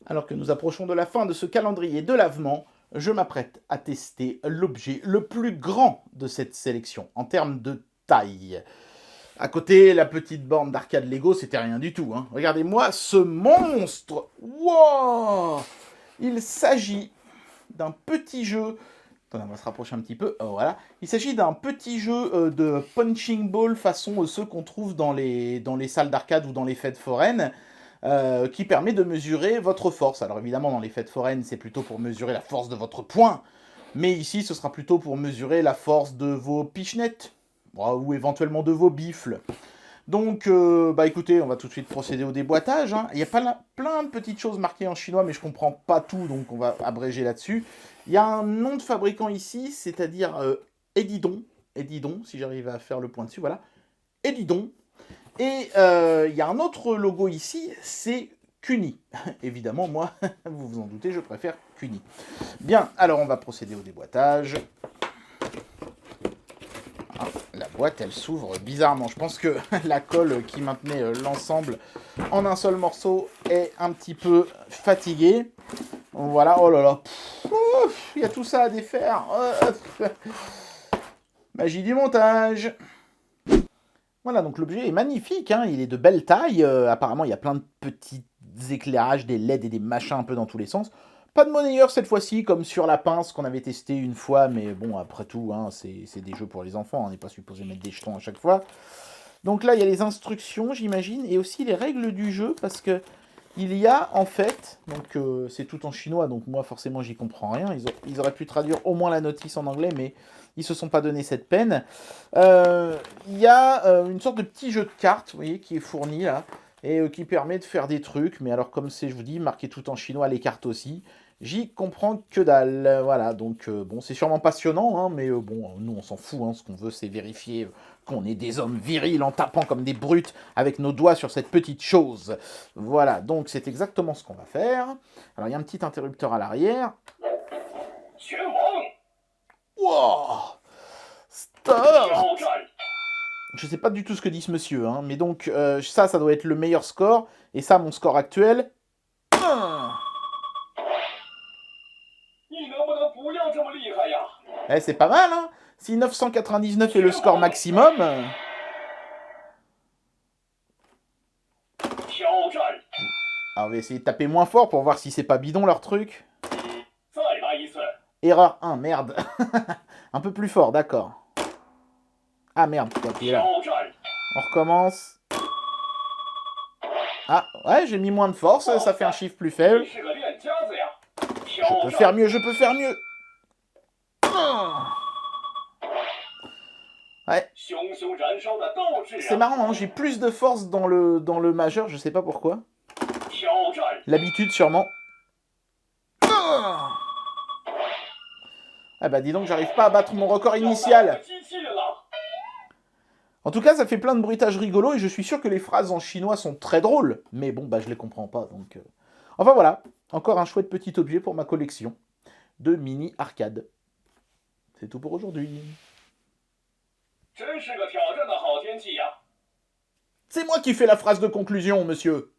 Alors que nous approchons de la fin de ce calendrier de l'Avent, je m'apprête à tester l'objet le plus grand de cette sélection, en termes de taille. À côté, la petite borne d'arcade Lego, c'était rien du tout. Hein. Regardez-moi ce monstre. Wow. Il s'agit d'un petit jeu. Attendez, on va se rapprocher un petit peu. Oh, voilà. Il s'agit d'un petit jeu de punching ball façon ceux qu'on trouve dans les salles d'arcade ou dans les fêtes foraines. Qui permet de mesurer votre force. Alors évidemment, dans les fêtes foraines, c'est plutôt pour mesurer la force de votre poing, mais ici, ce sera plutôt pour mesurer la force de vos pichenettes, ou éventuellement de vos bifles. Donc, bah écoutez, on va tout de suite procéder au déboîtage. Hein. Il y a plein de petites choses marquées en chinois, mais je comprends pas tout, donc on va abréger là-dessus. Il y a un nom de fabricant ici, c'est-à-dire Edidon, si j'arrive à faire le point dessus, voilà. Edidon. Et il y a un autre logo ici, c'est Kuni. Évidemment, moi, vous vous en doutez, je préfère Kuni. Bien, alors on va procéder au déboîtage. Ah, la boîte, elle s'ouvre bizarrement. Je pense que la colle qui maintenait l'ensemble en un seul morceau est un petit peu fatiguée. Voilà, oh là là. Il y a tout ça à défaire. Magie du montage. Voilà, donc l'objet est magnifique, hein, il est de belle taille. Apparemment, il y a plein de petits éclairages, des LED et des machins un peu dans tous les sens. Pas de monnayeur cette fois-ci, comme sur la pince qu'on avait testé une fois, mais bon, après tout, hein, c'est des jeux pour les enfants, on n'est pas supposé mettre des jetons à chaque fois. Donc là, il y a les instructions, j'imagine, et aussi les règles du jeu, parce que il y a en fait, donc c'est tout en chinois, donc moi forcément j'y comprends rien. Ils auraient pu traduire au moins la notice en anglais, mais ils se sont pas donné cette peine. Il y a une sorte de petit jeu de cartes, vous voyez, qui est fourni là, et qui permet de faire des trucs. Mais alors comme c'est, je vous dis, marqué tout en chinois, les cartes aussi, j'y comprends que dalle. Voilà, donc bon, c'est sûrement passionnant, hein, mais bon, nous on s'en fout. Hein, ce qu'on veut, c'est vérifier qu'on est des hommes virils en tapant comme des brutes avec nos doigts sur cette petite chose. Voilà, donc c'est exactement ce qu'on va faire. Alors il y a un petit interrupteur à l'arrière. Wow, stop. Je sais pas du tout ce que dit ce monsieur, hein, mais donc ça doit être le meilleur score. Et ça, mon score actuel. C'est pas mal, hein. Si 999 est le score maximum... Alors on va essayer de taper moins fort pour voir si c'est pas bidon leur truc. Erreur 1, merde. Un peu plus fort, d'accord. Ah merde, t'es là. On recommence. Ah, ouais, j'ai mis moins de force, ça fait un chiffre plus faible. Je peux faire mieux, je peux faire mieux. Ouais. C'est marrant, hein, j'ai plus de force dans le majeur, je sais pas pourquoi. L'habitude sûrement. Ah bah dis donc, j'arrive pas à battre mon record initial. En tout cas, ça fait plein de bruitages rigolos et je suis sûr que les phrases en chinois sont très drôles. Mais bon, bah je les comprends pas, donc... Enfin voilà, encore un chouette petit objet pour ma collection de mini arcade. C'est tout pour aujourd'hui. C'est moi qui fais la phrase de conclusion, monsieur.